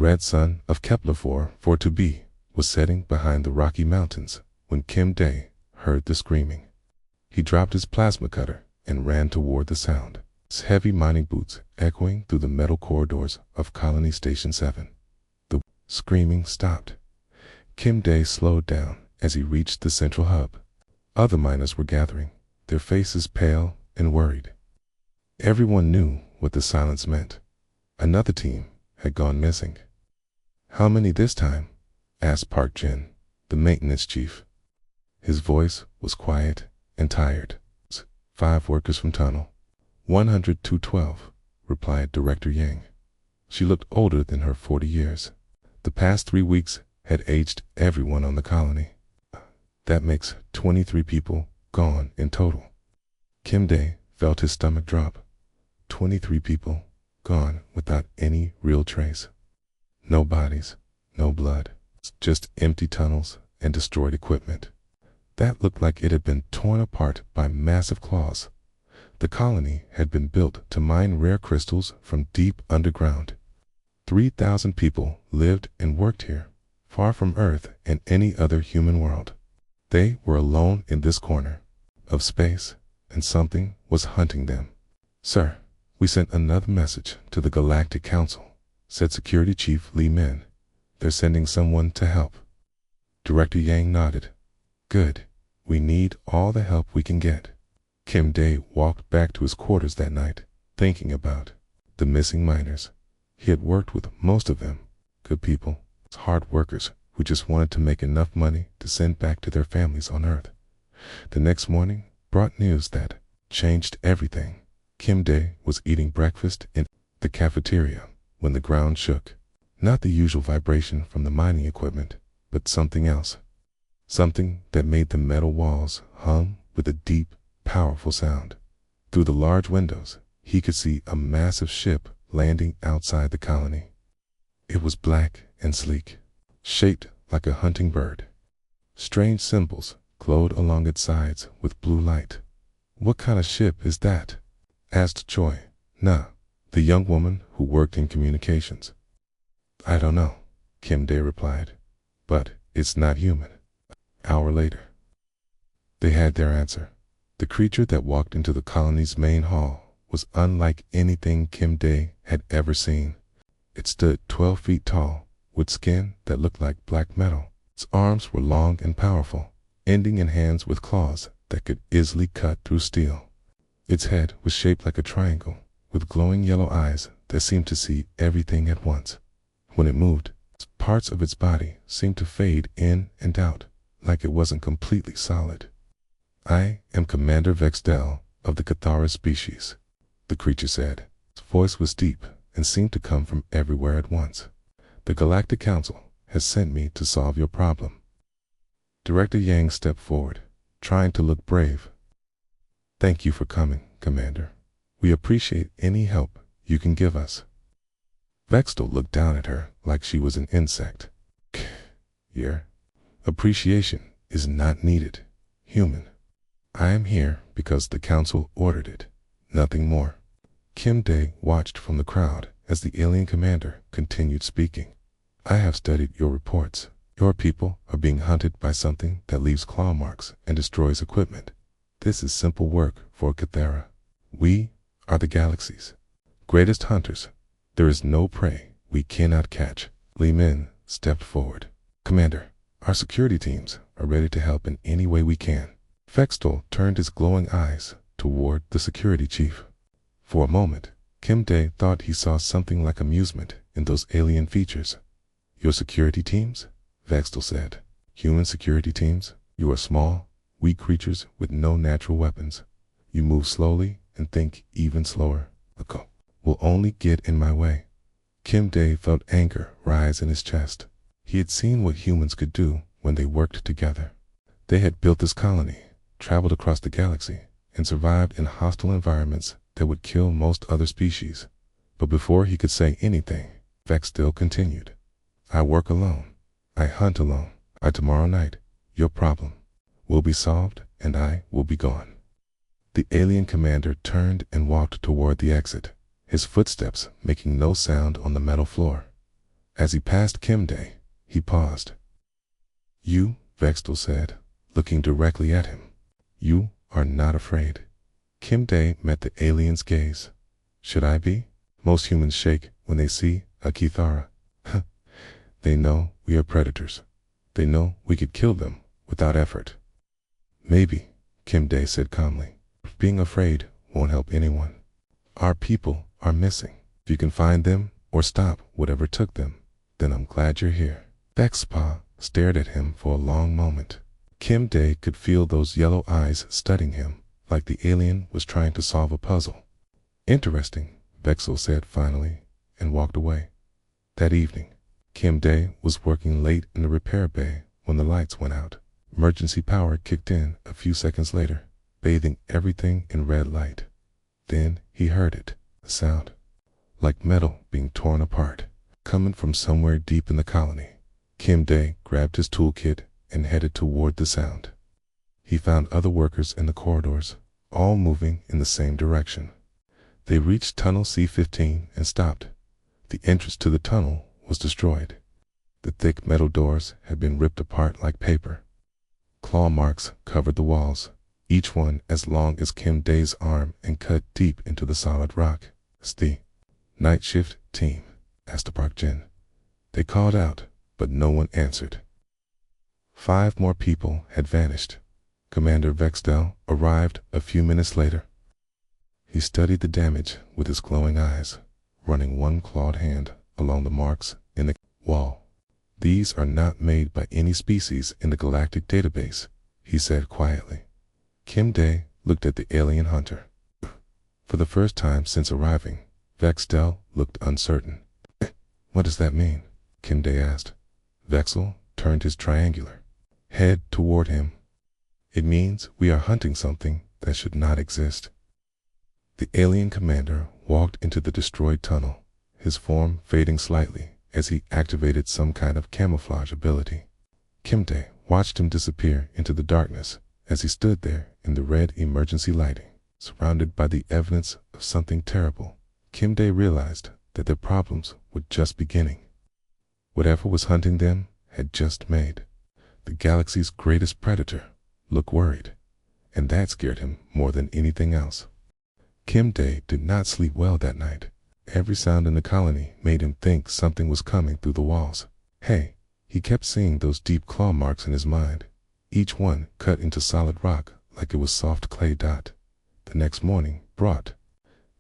red sun of Kepler 442b was setting behind the Rocky Mountains when Kim Dae heard the screaming. He dropped his plasma cutter and ran toward the sound, his heavy mining boots echoing through the metal corridors of Colony Station 7. The screaming stopped. Kim Dae slowed down as he reached the central hub. Other miners were gathering, their faces pale and worried. Everyone knew what the silence meant. Another team had gone missing. "How many this time?" asked Park Jin, the maintenance chief. His voice was quiet and tired. "5 workers from tunnel." 10212, replied Director Yang. She looked older than her 40 years. The past 3 weeks had aged everyone on the colony. That makes 23 people gone in total. Kim Dae felt his stomach drop. 23 people gone without any real trace. No bodies, no blood, just empty tunnels and destroyed equipment. That looked like it had been torn apart by massive claws. The colony had been built to mine rare crystals from deep underground. 3,000 people lived and worked here, far from Earth and any other human world. They were alone in this corner of space, and something was hunting them. "Sir, we sent another message to the Galactic Council," said Security Chief Li Min. "They're sending someone to help." Director Yang nodded. "Good. We need all the help we can get." Kim Dae walked back to his quarters that night, thinking about the missing miners. He had worked with most of them, good people, hard workers who just wanted to make enough money to send back to their families on Earth. The next morning brought news that changed everything. Kim Dae was eating breakfast in the cafeteria when the ground shook. Not the usual vibration from the mining equipment, but something else. Something that made the metal walls hum with a deep, powerful sound. Through the large windows, he could see a massive ship landing outside the colony. It was black and sleek, shaped like a hunting bird. Strange symbols glowed along its sides with blue light. "What kind of ship is that?" asked Choi Na, the young woman who worked in communications. "I don't know," Kim Dae replied, "but it's not human." An hour later, they had their answer. The creature that walked into the colony's main hall was unlike anything Kim Dae had ever seen. It stood 12 feet tall, with skin that looked like black metal. Its arms were long and powerful, ending in hands with claws that could easily cut through steel. Its head was shaped like a triangle, with glowing yellow eyes that seemed to see everything at once. When it moved, parts of its body seemed to fade in and out, like it wasn't completely solid. "I am Commander Vextel of the Cathara species," the creature said. Its voice was deep and seemed to come from everywhere at once. "The Galactic Council has sent me to solve your problem." Director Yang stepped forward, trying to look brave. "Thank you for coming, Commander. We appreciate any help you can give us." Vextel looked down at her like she was an insect. "Your appreciation is not needed, human. I am here because the Council ordered it, nothing more." Kim Dae watched from the crowd as the alien commander continued speaking. "I have studied your reports. Your people are being hunted by something that leaves claw marks and destroys equipment. This is simple work for Cathara. We are the galaxy's greatest hunters. There is no prey we cannot catch." Li Min stepped forward. "Commander, our security teams are ready to help in any way we can." Vextel turned his glowing eyes toward the security chief. For a moment, Kim Dae thought he saw something like amusement in those alien features. "Your security teams?" Vextel said. "Human security teams? You are small, weak creatures with no natural weapons. You move slowly and think even slower. Will only get in my way." Kim Dae felt anger rise in his chest. He had seen what humans could do when they worked together. They had built this colony, traveled across the galaxy, and survived in hostile environments that would kill most other species. But before he could say anything, Vextel continued. "I work alone. I hunt alone. Tomorrow night, your problem will be solved and I will be gone." The alien commander turned and walked toward the exit, his footsteps making no sound on the metal floor. As he passed Kim Day, he paused. You, Vextel said, looking directly at him. You are not afraid. Kim Day met the alien's gaze. Should I be? Most humans shake when they see a Kithara. They know we are predators. They know we could kill them without effort. Maybe, Kim Day said calmly. Being afraid won't help anyone. Our people are missing. If you can find them or stop whatever took them, then I'm glad you're here. Vexpa stared at him for a long moment. Kim Day could feel those yellow eyes studying him, like the alien was trying to solve a puzzle. Interesting, Vexel said finally, and walked away. That evening, Kim Day was working late in the repair bay when the lights went out. Emergency power kicked in a few seconds later, bathing everything in red light. Then he heard it, a sound, like metal being torn apart, coming from somewhere deep in the colony. Kim Day grabbed his toolkit and headed toward the sound. He found other workers in the corridors, all moving in the same direction. They reached tunnel C-15 and stopped. The entrance to the tunnel was destroyed. The thick metal doors had been ripped apart like paper. Claw marks covered the walls, each one as long as Kim Day's arm and cut deep into the solid rock. "It's the night shift team," asked Park Jin. They called out, but no one answered. 5 more people had vanished. Commander Vextel arrived a few minutes later. He studied the damage with his glowing eyes, running one clawed hand along the marks in the wall. "These are not made by any species in the galactic database," he said quietly. Kim Day looked at the alien hunter. For the first time since arriving, Vextel looked uncertain. "What does that mean?" Kim Day asked. Vexel turned his triangular head toward him. "It means we are hunting something that should not exist." The alien commander walked into the destroyed tunnel, his form fading slightly as he activated some kind of camouflage ability. Kim Day watched him disappear into the darkness as he stood there in the red emergency lighting, surrounded by the evidence of something terrible. Kim Day realized that their problems were just beginning. Whatever was hunting them had just made the galaxy's greatest predator look worried, and that scared him more than anything else. Kim Day did not sleep well that night. Every sound in the colony made him think something was coming through the walls. Hey, he kept seeing those deep claw marks in his mind, each one cut into solid rock like it was soft clay dot. The next morning brought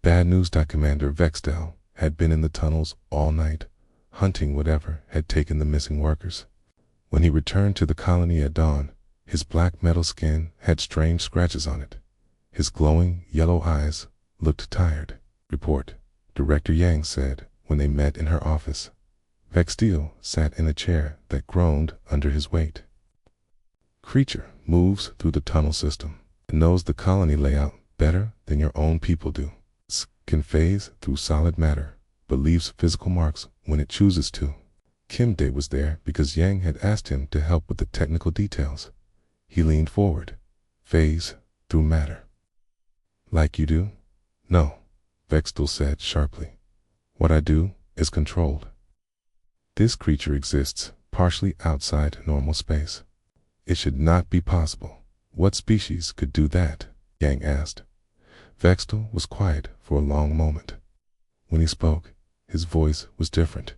bad news. Commander Vextel had been in the tunnels all night, hunting whatever had taken the missing workers. When he returned to the colony at dawn, his black metal skin had strange scratches on it. His glowing yellow eyes looked tired. "Report," Director Yang said when they met in her office. Vextel sat in a chair that groaned under his weight. "Creature moves through the tunnel system and knows the colony layout better than your own people do. Can phase through solid matter, but leaves physical marks when it chooses to." Kim Day was there because Yang had asked him to help with the technical details. He leaned forward. "Phase through matter. Like you do?" "No," Vextel said sharply. "What I do is controlled. This creature exists partially outside normal space. It should not be possible." "What species could do that?" Yang asked. Vextel was quiet for a long moment. When he spoke, his voice was different,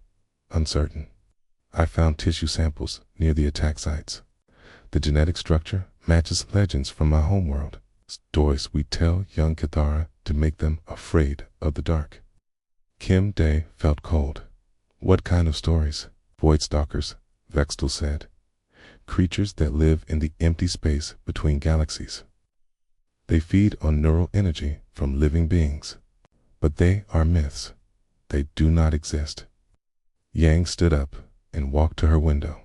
uncertain. "I found tissue samples near the attack sites. The genetic structure matches legends from my homeworld. Stories we tell young Kithara to make them afraid of the dark." Kim Day felt cold. "What kind of stories?" "Void stalkers," Vextel said. "Creatures that live in the empty space between galaxies. They feed on neural energy from living beings. But they are myths. They do not exist." Yang stood up and walked to her window.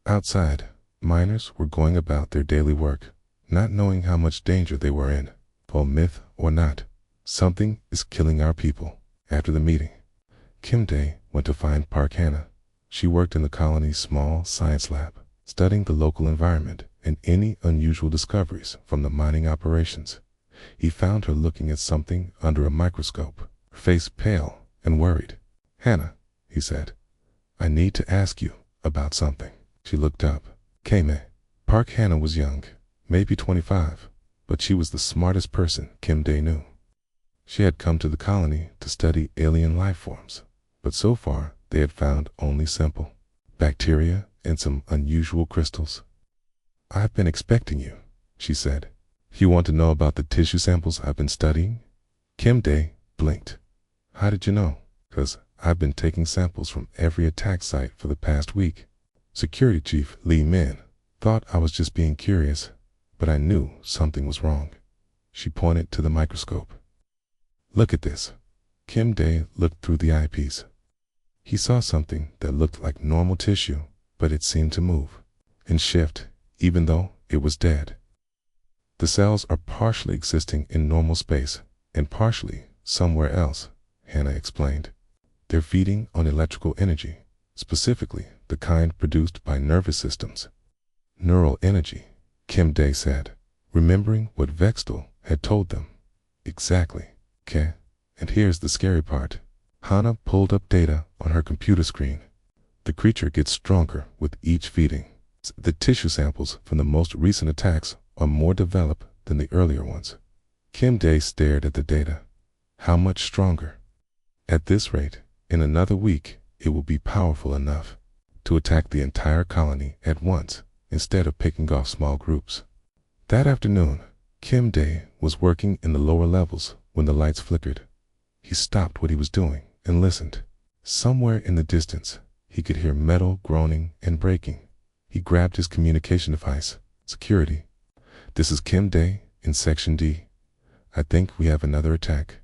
Outside, miners were going about their daily work, not knowing how much danger they were in. For myth or not, something is killing our people. After the meeting, Kim Day went to find Park Hannah. She worked in the colony's small science lab, studying the local environment and any unusual discoveries from the mining operations. He found her looking at something under a microscope, her face pale and worried. "Hannah," he said, I need to ask you about something. She looked up. Kame. Park Hannah was young, maybe 25, but she was the smartest person Kim Dae knew. She had come to the colony to study alien life forms, but so far they had found only simple bacteria and some unusual crystals. I've been expecting you, she said. You want to know about the tissue samples I've been studying? Kim Dae blinked. How did you know? 'Cause I've been taking samples from every attack site for the past week. Security Chief Lee Min thought I was just being curious, but I knew something was wrong. She pointed to the microscope. Look at this. Kim Dae looked through the eyepiece. He saw something that looked like normal tissue, but it seemed to move and shift even though it was dead. The cells are partially existing in normal space and partially somewhere else, Hannah explained. They're feeding on electrical energy, specifically the kind produced by nervous systems. Neural energy, Kim Dae said, remembering what Vextel had told them. Exactly, K. And here's the scary part. Hannah pulled up data on her computer screen. The creature gets stronger with each feeding. The tissue samples from the most recent attacks are more developed than the earlier ones. Kim Dae stared at the data. How much stronger? At this rate, in another week, it will be powerful enough to attack the entire colony at once instead of picking off small groups. That afternoon, Kim Dae was working in the lower levels when the lights flickered. He stopped what he was doing and listened. Somewhere in the distance, he could hear metal groaning and breaking. He grabbed his communication device. Security. This is Kim Dae in Section D. I think we have another attack.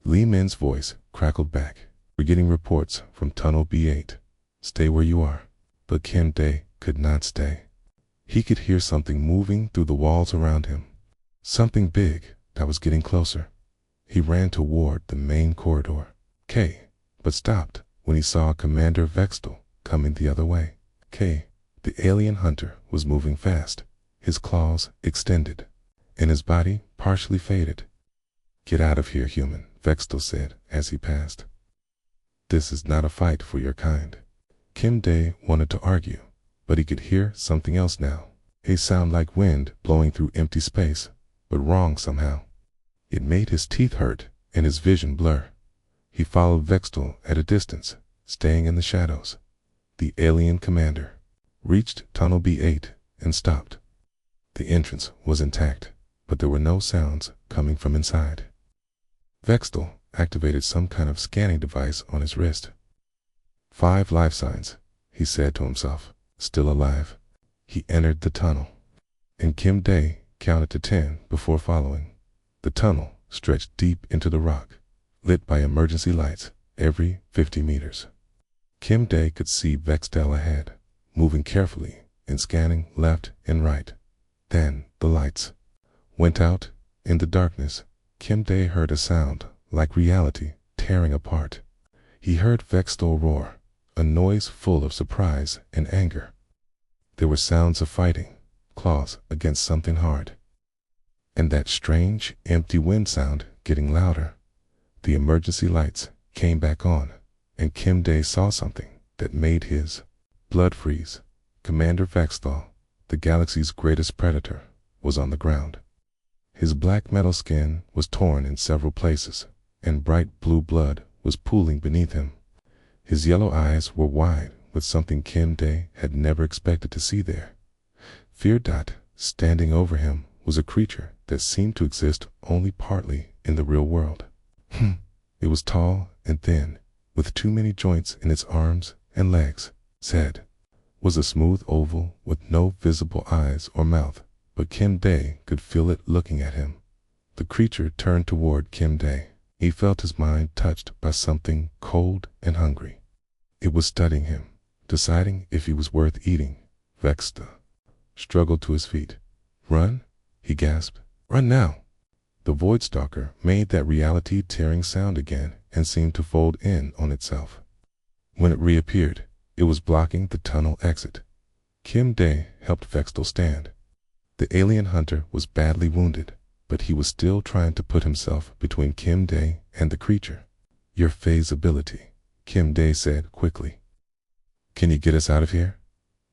Lee Min's voice crackled back. We're getting reports from Tunnel B8. Stay where you are. But Kim Dae could not stay. He could hear something moving through the walls around him. Something big that was getting closer. He ran toward the main corridor. But stopped when he saw Commander Vextel coming the other way. The alien hunter was moving fast, his claws extended, and his body partially faded. Get out of here, human, Vextel said as he passed. This is not a fight for your kind. Kim Dae wanted to argue, but he could hear something else now. A sound like wind blowing through empty space, but wrong somehow. It made his teeth hurt and his vision blur. He followed Vextel at a distance, staying in the shadows. The alien commander reached Tunnel B8 and stopped. The entrance was intact, but there were no sounds coming from inside. Vextel activated some kind of scanning device on his wrist. 5 life signs, he said to himself, still alive. He entered the tunnel, and Kim Dae counted to 10 before following. The tunnel stretched deep into the rock, lit by emergency lights every 50 meters. Kim Dae could see Vextel ahead, moving carefully and scanning left and right. Then the lights went out. In the darkness, Kim Dae heard a sound like reality tearing apart. He heard Vextel roar, a noise full of surprise and anger. There were sounds of fighting, claws against something hard. And that strange, empty wind sound getting louder. The emergency lights came back on, and Kim Dae saw something that made his blood freeze. Commander Vextel, the galaxy's greatest predator, was on the ground. His black metal skin was torn in several places, and bright blue blood was pooling beneath him. His yellow eyes were wide with something Kim Dae had never expected to see there. Fear. Standing over him was a creature that seemed to exist only partly in the real world. It was tall and thin, with too many joints in its arms and legs. Its head was a smooth oval with no visible eyes or mouth, but Kim Dae could feel it looking at him. The creature turned toward Kim Dae. He felt his mind touched by something cold and hungry. It was studying him, deciding if he was worth eating. Vextel struggled to his feet. Run, he gasped. Run now. The Voidstalker made that reality-tearing sound again and seemed to fold in on itself. When it reappeared, it was blocking the tunnel exit. Kim Dae helped Vextel stand. The alien hunter was badly wounded, but he was still trying to put himself between Kim Dae and the creature. Your phase ability, Kim Dae said quickly. Can you get us out of here?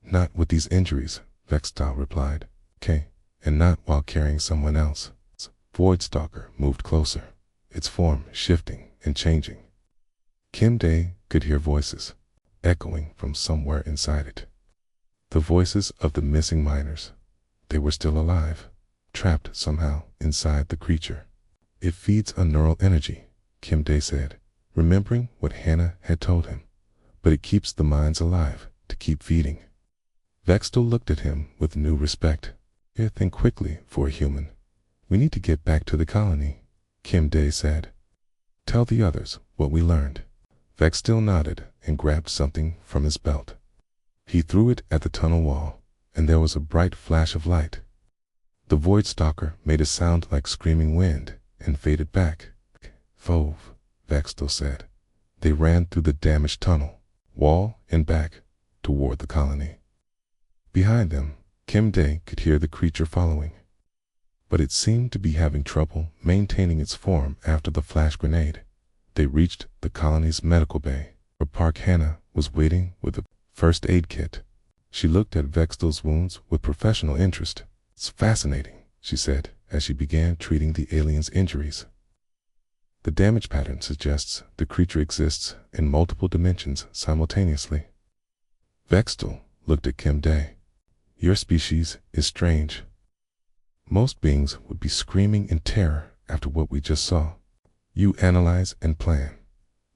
Not with these injuries, Vextal replied. Okay, and not while carrying someone else. Voidstalker moved closer, its form shifting and changing. Kim Day could hear voices echoing from somewhere inside it. The voices of the missing miners. They were still alive, trapped somehow inside the creature. It feeds on neural energy, Kim Day said, remembering what Hannah had told him. But it keeps the minds alive to keep feeding. Vextal looked at him with new respect. You think quickly for a human. We need to get back to the colony, Kim Day said. Tell the others what we learned. Vextal nodded and grabbed something from his belt. He threw it at the tunnel wall, and there was a bright flash of light. The Voidstalker made a sound like screaming wind and faded back. Fove, Vextal said. They ran through the damaged tunnel, wall and back, toward the colony. Behind them, Kim Day could hear the creature following. But it seemed to be having trouble maintaining its form after the flash grenade. They reached the colony's medical bay, where Park Hannah was waiting with a first aid kit. She looked at Vextal's wounds with professional interest. It's fascinating, she said, as she began treating the alien's injuries. The damage pattern suggests the creature exists in multiple dimensions simultaneously. Vextal looked at Kim Day. Your species is strange. Most beings would be screaming in terror after what we just saw. You analyze and plan.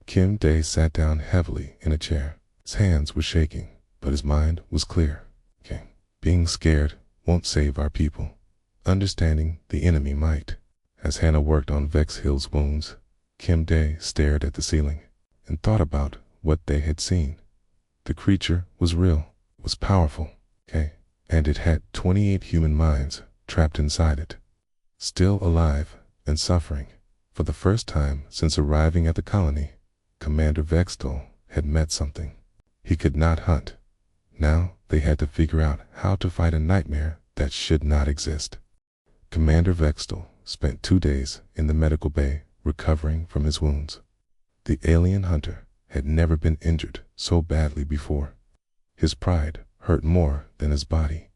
Kim Day sat down heavily in a chair. His hands were shaking, but his mind was clear. Okay. Being scared won't save our people. Understanding the enemy might. As Hannah worked on Vex Hill's wounds, Kim Day stared at the ceiling and thought about what they had seen. The creature was real, was powerful, okay, and it had 28 human minds trapped inside it, still alive and suffering. For the first time since arriving at the colony, Commander Vextal had met something. He could not hunt. Now they had to figure out how to fight a nightmare that should not exist. Commander Vextal spent 2 days in the medical bay recovering from his wounds. The alien hunter had never been injured so badly before. His pride hurt more than his body.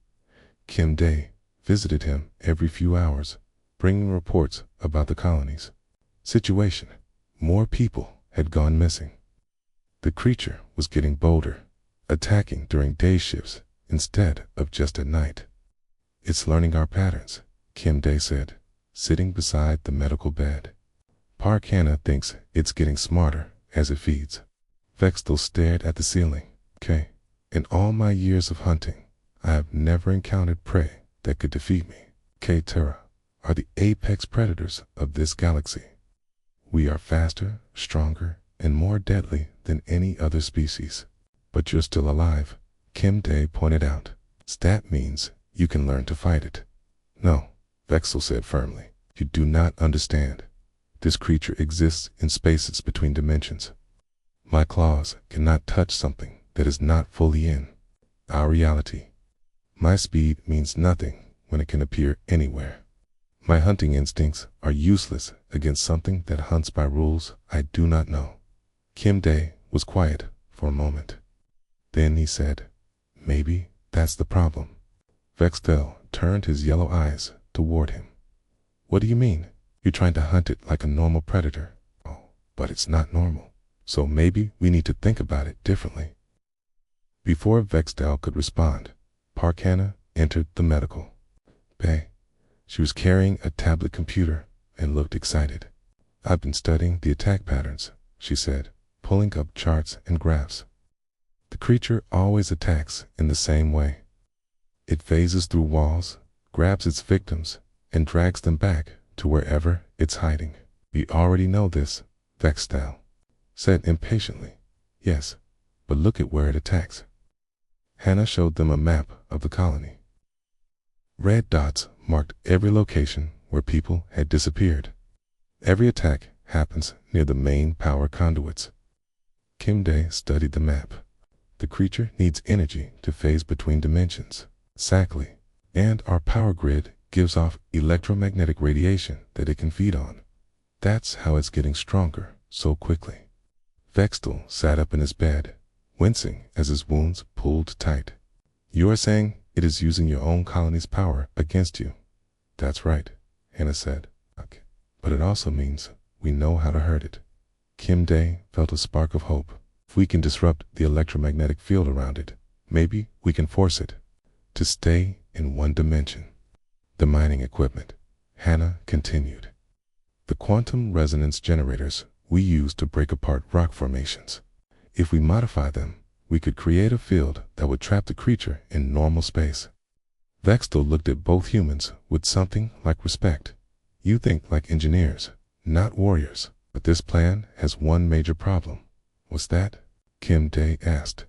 Kim Day visited him every few hours, bringing reports about the colony's situation. More people had gone missing. The creature was getting bolder, attacking during day shifts instead of just at night. It's learning our patterns, Kim Day said, sitting beside the medical bed. Park Hannah thinks it's getting smarter as it feeds. Vextal stared at the ceiling. Okay, in all my years of hunting, I have never encountered prey that could defeat me. K-Terra are the apex predators of this galaxy. We are faster, stronger, and more deadly than any other species. But you're still alive, Kim Day pointed out. That means you can learn to fight it. No, Vextal said firmly. You do not understand. This creature exists in spaces between dimensions. My claws cannot touch something that is not fully in our reality. My speed means nothing when it can appear anywhere. My hunting instincts are useless against something that hunts by rules I do not know. Kim Day was quiet for a moment. Then he said, maybe that's the problem. Vextal turned his yellow eyes toward him. What do you mean? You're trying to hunt it like a normal predator. Oh, but it's not normal. So maybe we need to think about it differently. Before Vextal could respond, Park Hannah entered the medical bay. She was carrying a tablet computer and looked excited. I've been studying the attack patterns, she said, pulling up charts and graphs. The creature always attacks in the same way. It phases through walls, grabs its victims, and drags them back to wherever it's hiding. We already know this, Vextal said impatiently. Yes, but look at where it attacks. Hannah showed them a map of the colony. Red dots marked every location where people had disappeared. Every attack happens near the main power conduits. Kim Day studied the map. The creature needs energy to phase between dimensions. Exactly. And our power grid gives off electromagnetic radiation that it can feed on. That's how it's getting stronger so quickly. Vextal sat up in his bed, wincing as his wounds pulled tight. You are saying it is using your own colony's power against you. That's right, Hannah said. Okay. But it also means we know how to hurt it. Kim Dae felt a spark of hope. If we can disrupt the electromagnetic field around it, maybe we can force it to stay in one dimension. The mining equipment, Hannah continued. The quantum resonance generators we use to break apart rock formations. If we modify them, we could create a field that would trap the creature in normal space. Vextel looked at both humans with something like respect. You think like engineers, not warriors. But this plan has one major problem. What's that? Kim Dae asked.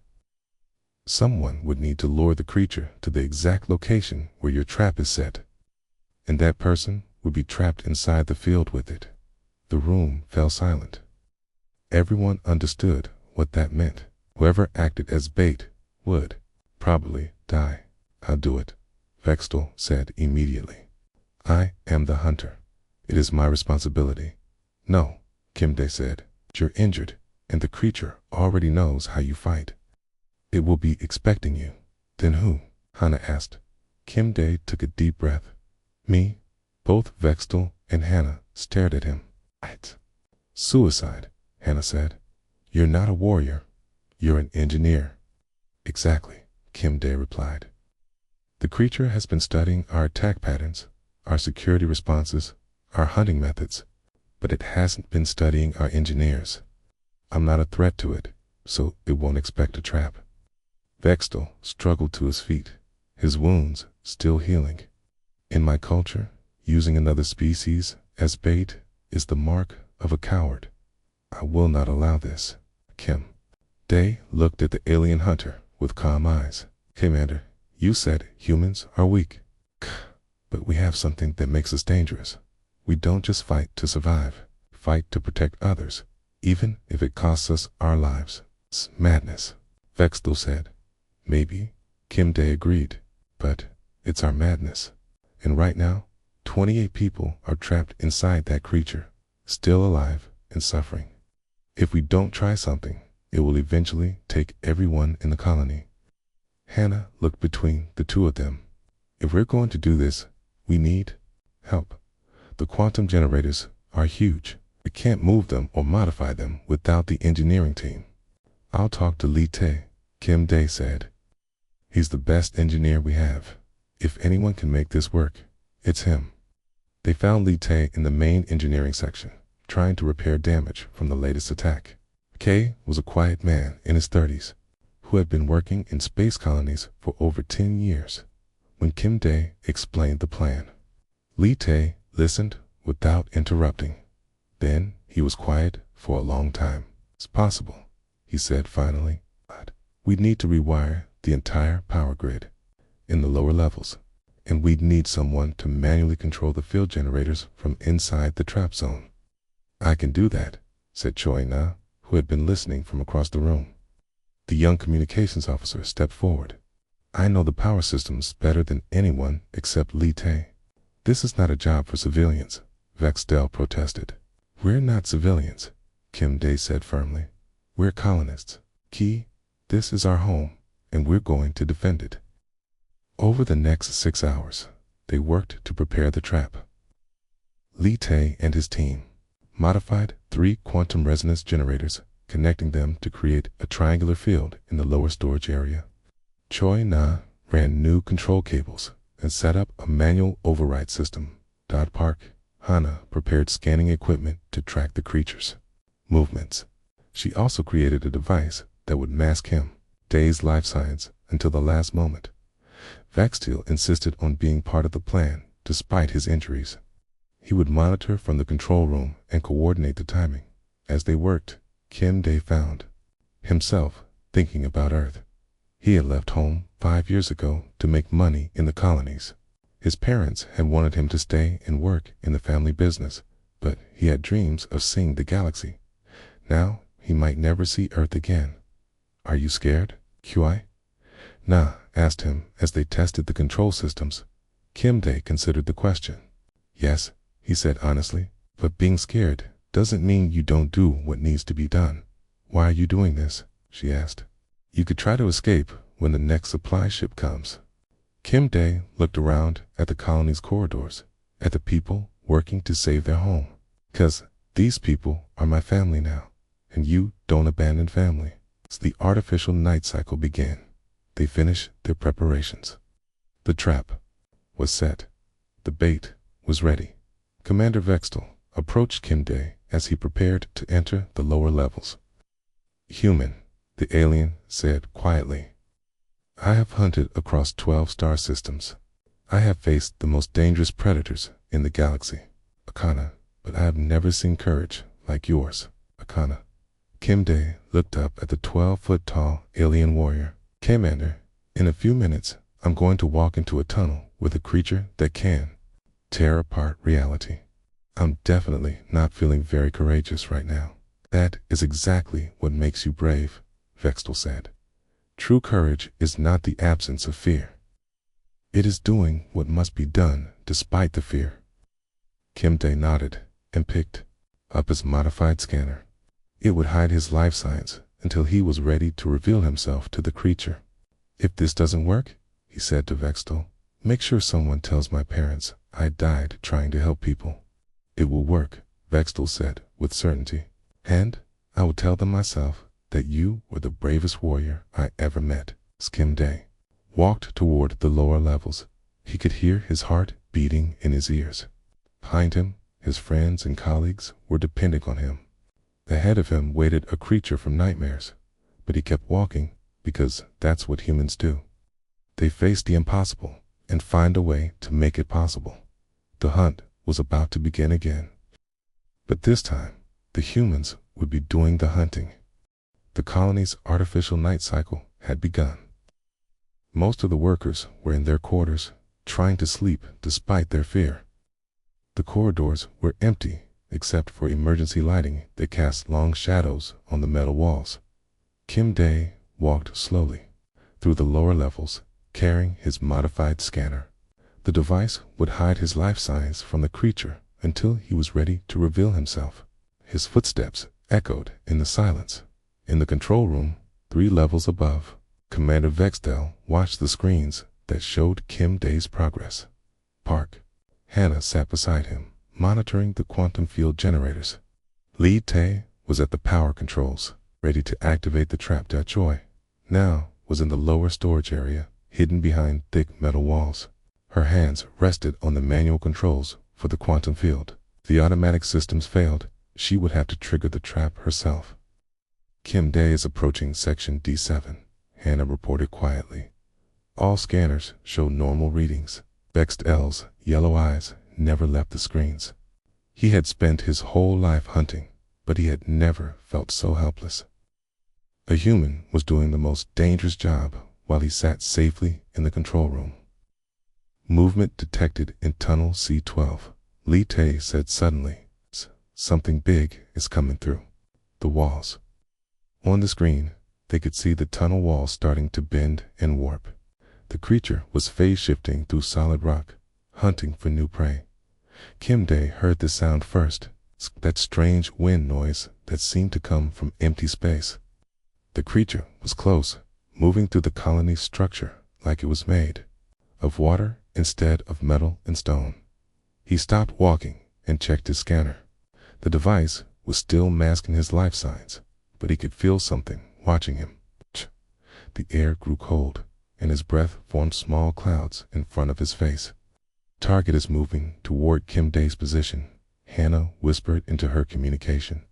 Someone would need to lure the creature to the exact location where your trap is set. And that person would be trapped inside the field with it. The room fell silent. Everyone understood what that meant. Whoever acted as bait would probably die. I'll do it, Vextel said immediately. I am the hunter. It is my responsibility. No, Kim Dae said. You're injured, and the creature already knows how you fight. It will be expecting you. Then who? Hannah asked. Kim Dae took a deep breath. Me? Both Vextel and Hannah stared at him. Suicide, Hannah said. You're not a warrior. You're an engineer. Exactly, Kim Dae replied. The creature has been studying our attack patterns, our security responses, our hunting methods, but it hasn't been studying our engineers. I'm not a threat to it, so it won't expect a trap. Vextel struggled to his feet, his wounds still healing. In my culture, using another species as bait is the mark of a coward. I will not allow this. Kim Dae looked at the alien hunter with calm eyes. Commander, you said humans are weak. But we have something that makes us dangerous. We don't just fight to survive, fight to protect others, even if it costs us our lives. It's madness, Vextel said. Maybe, Kim Dae agreed, but it's our madness. And right now, 28 people are trapped inside that creature, still alive and suffering. If we don't try something, it will eventually take everyone in the colony. Hannah looked between the two of them. If we're going to do this, we need help. The quantum generators are huge. We can't move them or modify them without the engineering team. I'll talk to Lee Tae, Kim Dae said. He's the best engineer we have. If anyone can make this work, it's him. They found Lee Tae in the main engineering section, trying to repair damage from the latest attack. Kay was a quiet man in his 30s, who had been working in space colonies for over 10 years. When Kim Dae explained the plan, Lee Tae listened without interrupting. Then he was quiet for a long time. It's possible, he said finally, but we'd need to rewire the entire power grid in the lower levels, and we'd need someone to manually control the field generators from inside the trap zone. I can do that, said Choi Na, who had been listening from across the room. The young communications officer stepped forward. I know the power systems better than anyone except Lee Tae. This is not a job for civilians, Vextel protested. We're not civilians, Kim Dae said firmly. We're colonists. Key, this is our home, and we're going to defend it. Over the next 6 hours, they worked to prepare the trap. Lee Tae and his team modified 3 quantum resonance generators, connecting them to create a triangular field in the lower storage area. Choi Na ran new control cables and set up a manual override system. Park Hannah prepared scanning equipment to track the creature's movements. She also created a device that would mask him, Dae's life science, until the last moment. Vextel insisted on being part of the plan despite his injuries. He would monitor from the control room and coordinate the timing. As they worked, Kim Dae found himself thinking about Earth. He had left home 5 years ago to make money in the colonies. His parents had wanted him to stay and work in the family business, but he had dreams of seeing the galaxy. Now he might never see Earth again. Are you scared, QI? Na asked him as they tested the control systems. Kim Dae considered the question. Yes, he said honestly, but being scared doesn't mean you don't do what needs to be done. Why are you doing this? She asked. You could try to escape when the next supply ship comes. Kim Dae looked around at the colony's corridors, at the people working to save their home. 'Cause these people are my family now, and you don't abandon family. So the artificial night cycle began. They finished their preparations. The trap was set. The bait was ready. Commander Vextel approached Kim Dae as he prepared to enter the lower levels. Human, the alien said quietly. I have hunted across 12 star systems. I have faced the most dangerous predators in the galaxy, Akana, but I have never seen courage like yours, Akana. Kim Dae looked up at the 12-foot-tall alien warrior. Commander, in a few minutes, I'm going to walk into a tunnel with a creature that can tear apart reality. I'm definitely not feeling very courageous right now. That is exactly what makes you brave, Vextel said. True courage is not the absence of fear. It is doing what must be done despite the fear. Kim Dae nodded and picked up his modified scanner. It would hide his life signs until he was ready to reveal himself to the creature. If this doesn't work, he said to Vextel, make sure someone tells my parents I died trying to help people. It will work, Vextel said with certainty. And I will tell them myself that you were the bravest warrior I ever met. Kim Dae walked toward the lower levels. He could hear his heart beating in his ears. Behind him, his friends and colleagues were depending on him. Ahead of him waited a creature from nightmares, but he kept walking because that's what humans do. They face the impossible and find a way to make it possible. The hunt was about to begin again. But this time, the humans would be doing the hunting. The colony's artificial night cycle had begun. Most of the workers were in their quarters, trying to sleep despite their fear. The corridors were empty except for emergency lighting that cast long shadows on the metal walls. Kim Dae walked slowly through the lower levels, carrying his modified scanner. The device would hide his life signs from the creature until he was ready to reveal himself. His footsteps echoed in the silence. In the control room, 3 levels above, Commander Vextel watched the screens that showed Kim Dae's progress. Park Hannah sat beside him, monitoring the quantum field generators. Li Tae was at the power controls, ready to activate the trap. Choi now was in the lower storage area, hidden behind thick metal walls. Her hands rested on the manual controls for the quantum field. If the automatic systems failed, she would have to trigger the trap herself. Kim Dae is approaching section D7, Hannah reported quietly. All scanners showed normal readings. Vextel's yellow eyes never left the screens. He had spent his whole life hunting, but he had never felt so helpless. A human was doing the most dangerous job while he sat safely in the control room. Movement detected in tunnel C12, Li Tae said suddenly. Something big is coming through the walls. On the screen, they could see the tunnel walls starting to bend and warp. The creature was phase-shifting through solid rock, hunting for new prey. Kim Dae heard the sound first, that strange wind noise that seemed to come from empty space. The creature was close, moving through the colony's structure like it was made of water instead of metal and stone. He stopped walking and checked his scanner. The device was still masking his life signs, but he could feel something watching him. The air grew cold, and his breath formed small clouds in front of his face. Target is moving toward Kim Dae's position, Hannah whispered into her communication.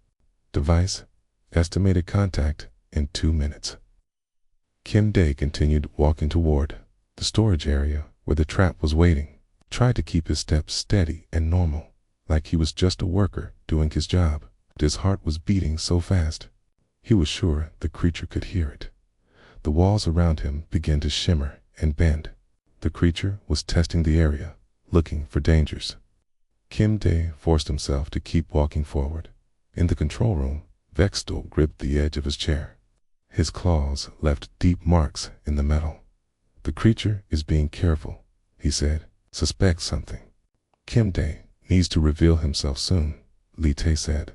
Device, estimated contact in 2 minutes. Kim Dae continued walking toward the storage area where the trap was waiting, tried to keep his steps steady and normal, like he was just a worker doing his job. But his heart was beating so fast. He was sure the creature could hear it. The walls around him began to shimmer and bend. The creature was testing the area, looking for dangers. Kim Dae forced himself to keep walking forward. In the control room, Vextel gripped the edge of his chair. His claws left deep marks in the metal. The creature is being careful, he said. Suspects something. Kim Dae needs to reveal himself soon, Li Tae said.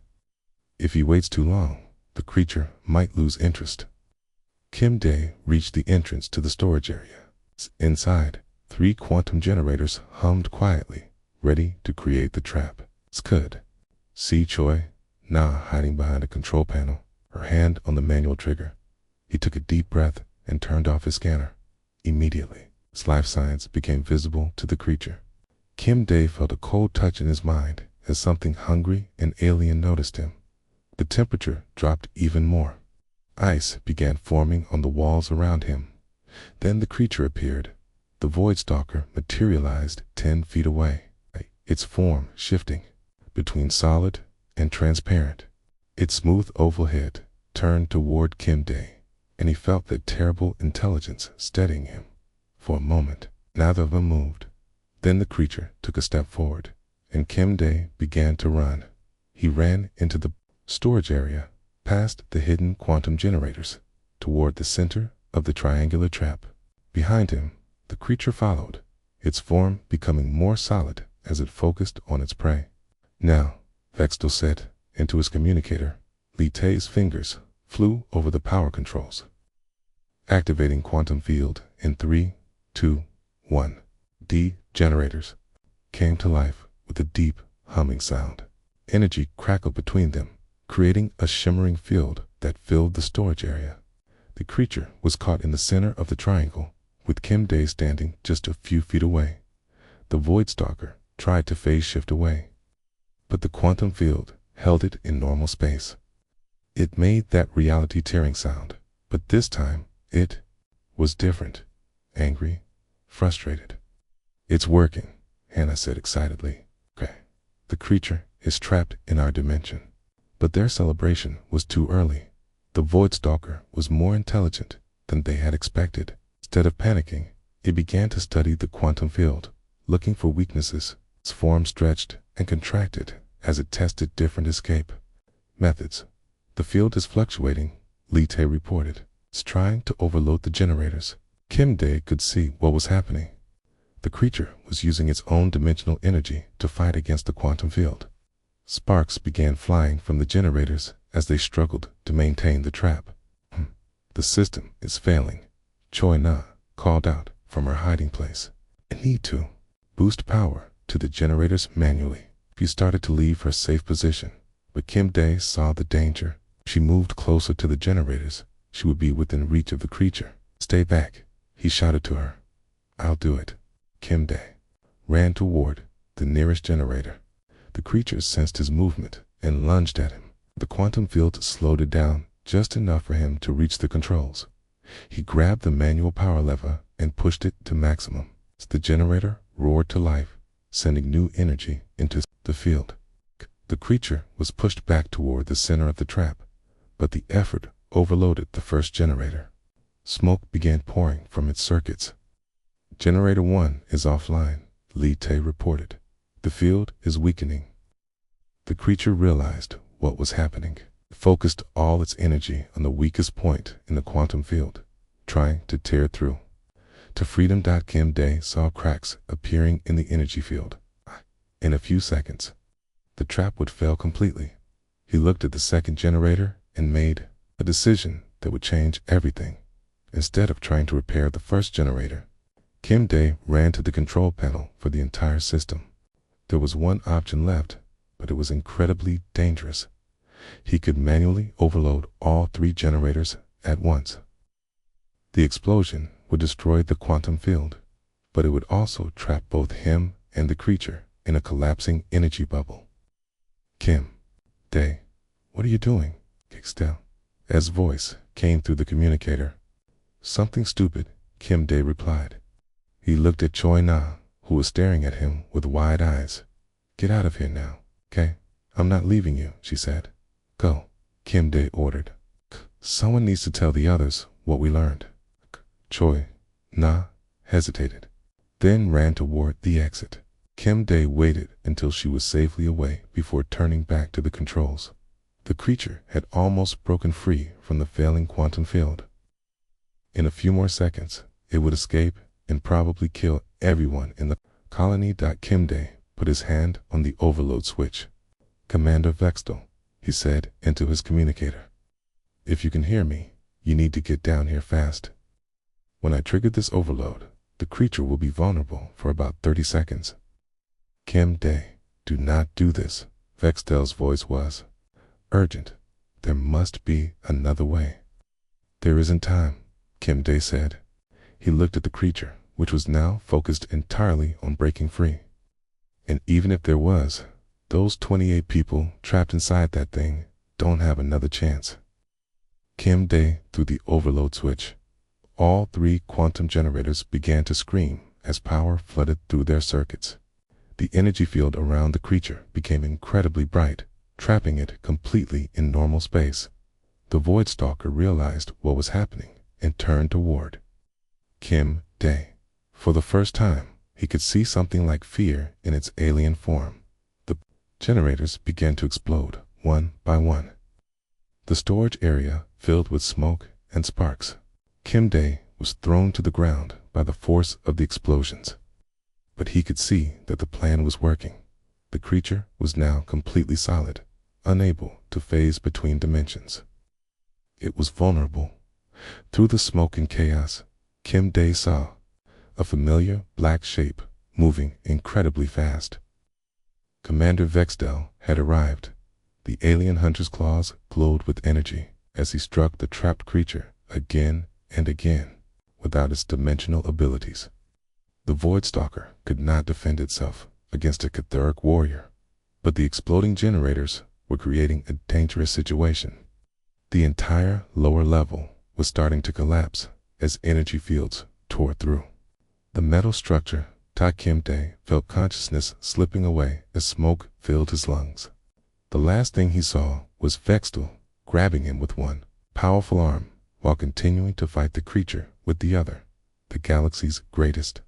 If he waits too long, the creature might lose interest. Kim Dae reached the entrance to the storage area. Inside, 3 quantum generators hummed quietly, ready to create the trap. Scud. See Choi Na hiding behind a control panel, her hand on the manual trigger. He took a deep breath and turned off his scanner. Immediately, his life signs became visible to the creature. Kim Dae felt a cold touch in his mind as something hungry and alien noticed him. The temperature dropped even more. Ice began forming on the walls around him. Then the creature appeared. The Void Stalker materialized 10 feet away, its form shifting between solid and transparent. Its smooth oval head turned toward Kim Dae, and he felt that terrible intelligence steadying him. For a moment, neither of them moved. Then the creature took a step forward, and Kim Dae began to run. He ran into the storage area, past the hidden quantum generators, toward the center of the triangular trap. Behind him, the creature followed, its form becoming more solid as it focused on its prey. Now, Vexto said into his communicator. Li Tae's fingers flew over the power controls, activating quantum field in 3, 2, 1. The generators came to life with a deep humming sound. Energy crackled between them, creating a shimmering field that filled the storage area. The creature was caught in the center of the triangle, with Kim Dae standing just a few feet away. The Void Stalker tried to phase shift away, but the quantum field held it in normal space. It made that reality-tearing sound, but this time it was different. Angry, frustrated. "It's working," Hannah said excitedly. "Okay. The creature is trapped in our dimension." But their celebration was too early. The Void Stalker was more intelligent than they had expected. Instead of panicking, it began to study the quantum field, looking for weaknesses. Its form stretched and contracted as it tested different escape methods. "The field is fluctuating," Li Tae reported. "It's trying to overload the generators." Kim Dae could see what was happening. The creature was using its own dimensional energy to fight against the quantum field. Sparks began flying from the generators as they struggled to maintain the trap. "The system is failing," Choi Na called out from her hiding place. "I need to boost power to the generators manually." She started to leave her safe position, but Kim Dae saw the danger. If she moved closer to the generators, she would be within reach of the creature. "Stay back," he shouted to her. "I'll do it." Kim Dae ran toward the nearest generator. The creature sensed his movement and lunged at him. The quantum field slowed it down just enough for him to reach the controls. He grabbed the manual power lever and pushed it to maximum. The generator roared to life, sending new energy into the field. The creature was pushed back toward the center of the trap, but the effort overloaded the first generator. Smoke began pouring from its circuits. "Generator 1 is offline," Li Tae reported. "The field is weakening." The creature realized what was happening. It focused all its energy on the weakest point in the quantum field, trying to tear through. To freedom. Kim Dae saw cracks appearing in the energy field. In a few seconds, the trap would fail completely. He looked at the second generator and made a decision that would change everything. Instead of trying to repair the first generator, Kim Dae ran to the control panel for the entire system. There was one option left, but it was incredibly dangerous. He could manually overload all 3 generators at once. The explosion would destroy the quantum field, but it would also trap both him and the creature in a collapsing energy bubble. "Kim Dae, what are you doing?" Kickstell's voice came through the communicator. "Something stupid," Kim Dae replied. He looked at Choi Na, who was staring at him with wide eyes. "Get out of here now, okay? I'm not leaving you," she said. "Go," Kim Dae ordered. "Someone needs to tell the others what we learned." Choi Na hesitated, then ran toward the exit. Kim Dae waited until she was safely away before turning back to the controls. The creature had almost broken free from the failing quantum field. In a few more seconds, it would escape and probably kill everyone in the colony. Kim Dae put his hand on the overload switch. "Commander Vexto," he said into his communicator. "If you can hear me, You need to get down here fast. When I trigger this overload, the creature will be vulnerable for about 30 seconds. Kim Day, do not do this. Vextel's voice was urgent. There must be another way. There isn't time, Kim Day said. He looked at the creature, which was now focused entirely on breaking free. And even if there was, those 28 people trapped inside that thing don't have another chance. Kim Day threw the overload switch. All 3 quantum generators began to scream as power flooded through their circuits. The energy field around the creature became incredibly bright, trapping it completely in normal space. The Void Stalker realized what was happening and turned toward Kim Day. For the first time, he could see something like fear in its alien form. The generators began to explode, one by one. The storage area filled with smoke and sparks. Kim Day was thrown to the ground by the force of the explosions. But he could see that the plan was working. The creature was now completely solid, unable to phase between dimensions. It was vulnerable. Through the smoke and chaos, Kim Day saw a familiar black shape moving incredibly fast. Commander Vextel had arrived. The alien hunter's claws glowed with energy as he struck the trapped creature again and again without its dimensional abilities. The Void Stalker could not defend itself against a Catheric warrior, but the exploding generators were creating a dangerous situation. The entire lower level was starting to collapse as energy fields tore through. The metal structure, Kim Day felt consciousness slipping away as smoke filled his lungs. The last thing he saw was Vextel grabbing him with one powerful arm while continuing to fight the creature with the other. The galaxy's greatest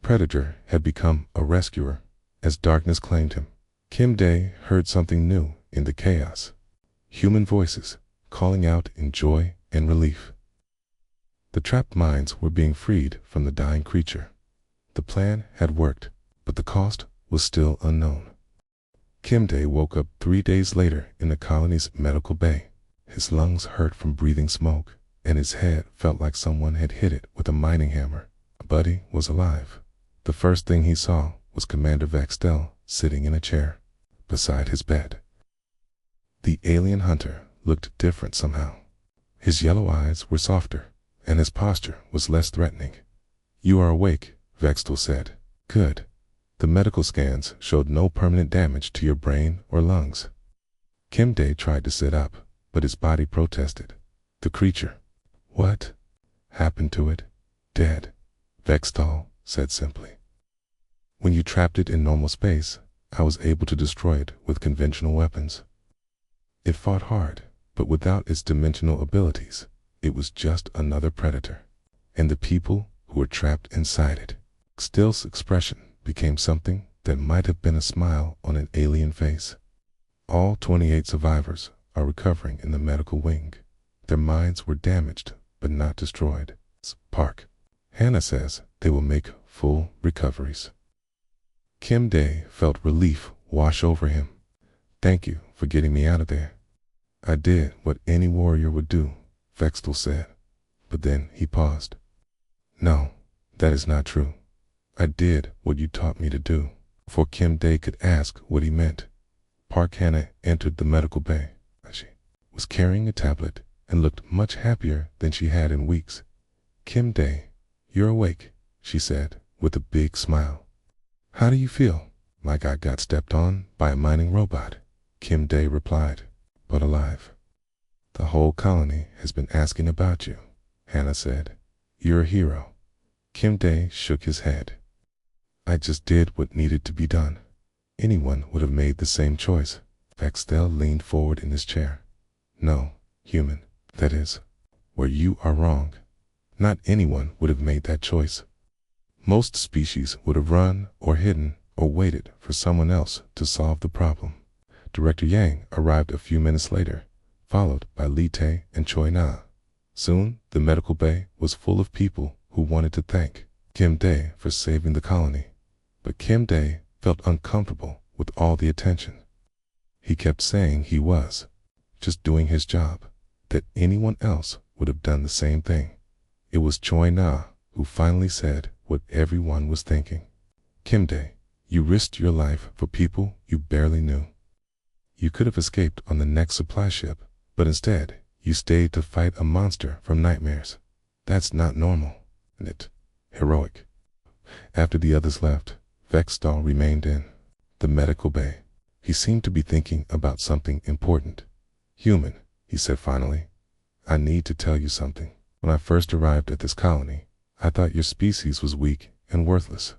predator had become a rescuer as darkness claimed him. Kim Day heard something new in the chaos. Human voices calling out in joy and relief. The trapped minds were being freed from the dying creature. The plan had worked, but the cost was still unknown. Kim Day woke up 3 days later in the colony's medical bay. His lungs hurt from breathing smoke, and his head felt like someone had hit it with a mining hammer. But he was alive. The first thing he saw was Commander Vextel sitting in a chair beside his bed. The alien hunter looked different somehow. His yellow eyes were softer, and his posture was less threatening. "You are awake," Vextel said. "Good. The medical scans showed no permanent damage to your brain or lungs." Kim Day tried to sit up, but his body protested. The creature. What happened to it? Dead, Vextel said simply. When you trapped it in normal space, I was able to destroy it with conventional weapons. It fought hard, but without its dimensional abilities, it was just another predator. And the people who were trapped inside it. Still's expression became something that might have been a smile on an alien face. All 28 survivors are recovering in the medical wing. Their minds were damaged, but not destroyed. Park. Hannah says they will make full recoveries. Kim Day felt relief wash over him. "Thank you for getting me out of there." "I did what any warrior would do," Vextel said. But then he paused. "No, that is not true. I did what you taught me to do." Before Kim Day could ask what he meant, Park Hannah entered the medical bay. She was carrying a tablet and looked much happier than she had in weeks. "Kim Day, you're awake," she said with a big smile. "How do you feel?" "Like I got stepped on by a mining robot," Kim Day replied, "but alive." "The whole colony has been asking about you," Hannah said. "You're a hero." Kim Day shook his head. "I just did what needed to be done. Anyone would have made the same choice." Vextel leaned forward in his chair. "No, human, that is, where you are wrong. Not anyone would have made that choice. Most species would have run or hidden or waited for someone else to solve the problem." Director Yang arrived a few minutes later, followed by Li Te and Choi Na. Soon, the medical bay was full of people who wanted to thank Kim Day for saving the colony. But Kim Day felt uncomfortable with all the attention. He kept saying he was just doing his job, that anyone else would have done the same thing. It was Choi Na who finally said what everyone was thinking. Kim Dae, you risked your life for people you barely knew. You could have escaped on the next supply ship, but instead, you stayed to fight a monster from nightmares. That's not normal, isn't it? Heroic. After the others left, Vextal remained in the medical bay. He seemed to be thinking about something important. Human, he said finally, I need to tell you something. When I first arrived at this colony, I thought your species was weak and worthless.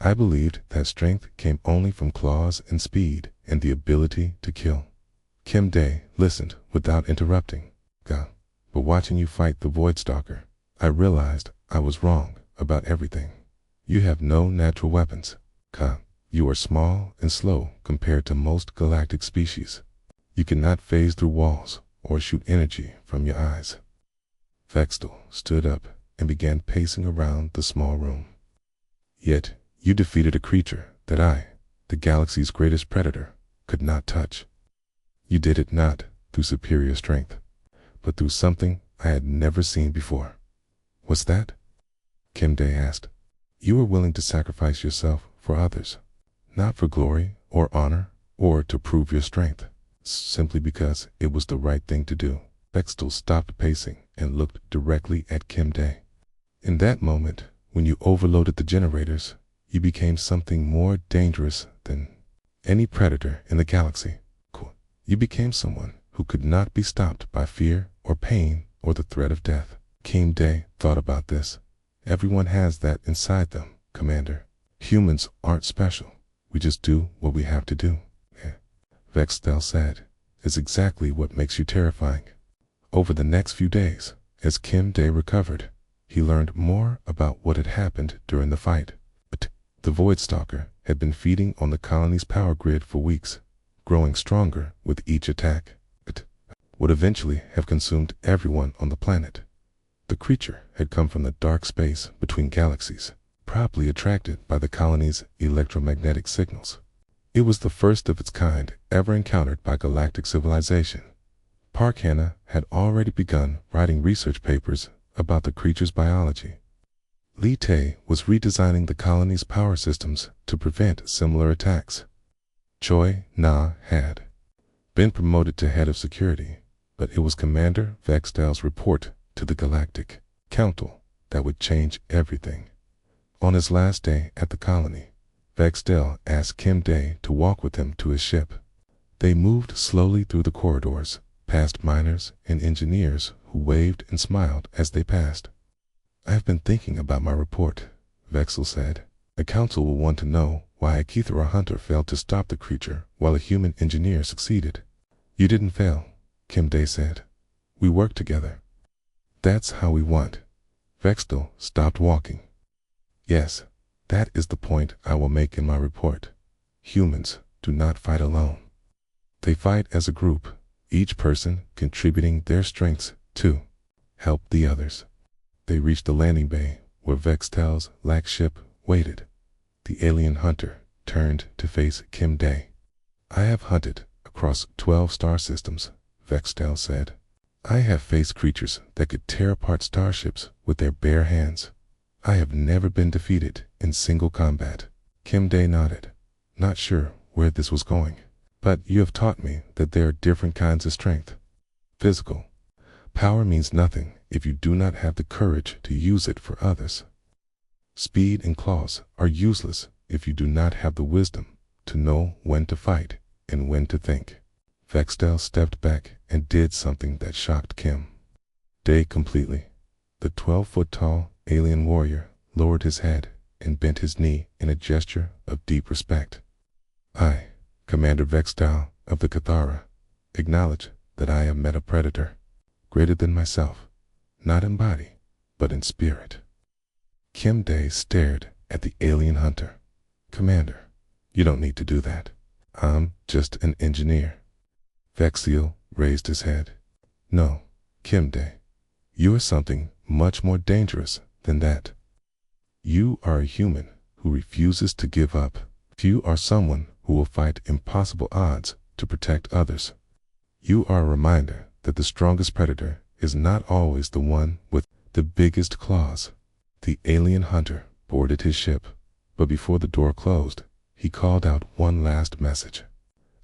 I believed that strength came only from claws and speed and the ability to kill. Kim Dae listened without interrupting. But watching you fight the Voidstalker, I realized I was wrong about everything. You have no natural weapons. You are small and slow compared to most galactic species. You cannot phase through walls or shoot energy from your eyes. Vextal stood up and began pacing around the small room. Yet, you defeated a creature that I, the galaxy's greatest predator, could not touch. You did it not through superior strength, but through something I had never seen before. What's that? Kim Dae asked. You were willing to sacrifice yourself for others, not for glory or honor or to prove your strength, simply because it was the right thing to do. Vextal stopped pacing and looked directly at Kim Dae. In that moment, when you overloaded the generators, you became something more dangerous than any predator in the galaxy. You became someone who could not be stopped by fear or pain or the threat of death. Kim Dae thought about this. Everyone has that inside them, Commander. Humans aren't special. We just do what we have to do. Vextal said, is exactly what makes you terrifying. Over the next few days, as Kim Dae recovered, he learned more about what had happened during the fight. The Voidstalker had been feeding on the colony's power grid for weeks, growing stronger with each attack. It would eventually have consumed everyone on the planet. The creature had come from the dark space between galaxies, probably attracted by the colony's electromagnetic signals. It was the first of its kind ever encountered by galactic civilization. Park Hanna had already begun writing research papers about the creature's biology. Li Tae was redesigning the colony's power systems to prevent similar attacks. Choi Na had been promoted to head of security, but it was Commander Vextal's report to the Galactic Council that would change everything. On his last day at the colony, Vextal asked Kim Dae to walk with him to his ship. They moved slowly through the corridors, past miners and engineers who waved and smiled as they passed. I have been thinking about my report, Vextal said. The council will want to know why a Kithara hunter failed to stop the creature while a human engineer succeeded. You didn't fail, Kim Dae said. We worked together. That's how we want. Vextal stopped walking. Yes, that is the point I will make in my report. Humans do not fight alone. They fight as a group, each person contributing their strengths to help the others. They reached the landing bay where Vextal's lack ship waited. The alien hunter turned to face Kim Dae. I have hunted across 12 star systems, Vextal said. I have faced creatures that could tear apart starships with their bare hands. I have never been defeated in single combat. Kim Dae nodded, not sure where this was going. But you have taught me that there are different kinds of strength. Physical power means nothing if you do not have the courage to use it for others. Speed and claws are useless if you do not have the wisdom to know when to fight and when to think. Vextal stepped back and did something that shocked Kim Dae completely. The 12-foot-tall alien warrior lowered his head and bent his knee in a gesture of deep respect. I, Commander Vextal of the Kithara, acknowledge that I have met a predator greater than myself, not in body, but in spirit. Kim Dae stared at the alien hunter. Commander, you don't need to do that. I'm just an engineer. Vextal raised his head. No, Kim Dae, you are something much more dangerous than that. You are a human who refuses to give up. You are someone who will fight impossible odds to protect others. You are a reminder that the strongest predator is not always the one with the biggest claws. The alien hunter boarded his ship, but before the door closed, he called out one last message.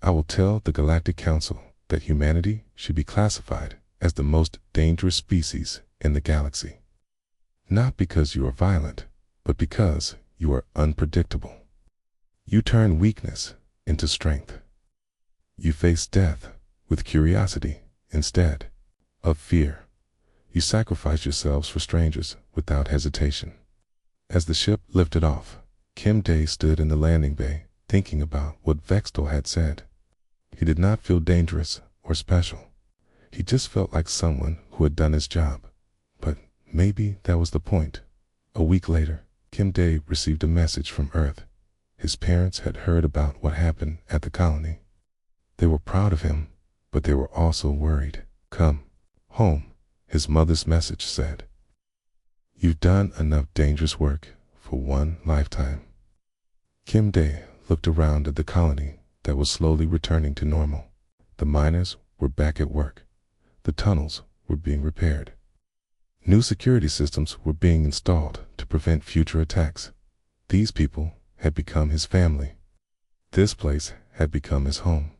I will tell the Galactic Council that humanity should be classified as the most dangerous species in the galaxy. Not because you are violent, but because you are unpredictable. You turn weakness into strength. You face death with curiosity instead of fear. You sacrifice yourselves for strangers without hesitation. As the ship lifted off, Kim Day stood in the landing bay thinking about what Vextal had said. He did not feel dangerous or special. He just felt like someone who had done his job. But maybe that was the point. A week later, Kim Day received a message from Earth. His parents had heard about what happened at the colony. They were proud of him, but they were also worried. Come home, his mother's message said. You've done enough dangerous work for one lifetime. Kim Day looked around at the colony that was slowly returning to normal. The miners were back at work. The tunnels were being repaired. New security systems were being installed to prevent future attacks. These people had become his family. This place had become his home.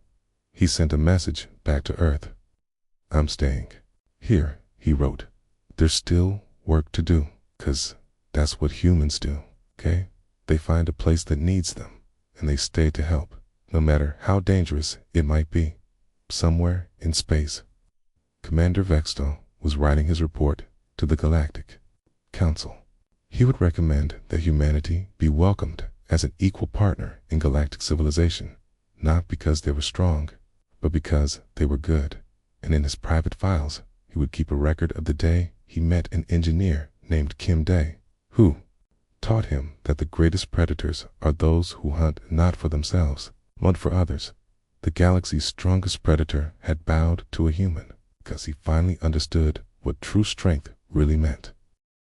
He sent a message back to Earth. I'm staying here, he wrote. There's still work to do, 'cause that's what humans do, okay? They find a place that needs them, and they stay to help, no matter how dangerous it might be. Somewhere in space, Commander Vextal was writing his report to the Galactic Council. He would recommend that humanity be welcomed as an equal partner in galactic civilization, not because they were strong, but because they were good. And in his private files, he would keep a record of the day he met an engineer named Kim Day, who taught him that the greatest predators are those who hunt not for themselves, but for others. The galaxy's strongest predator had bowed to a human because he finally understood what true strength really meant.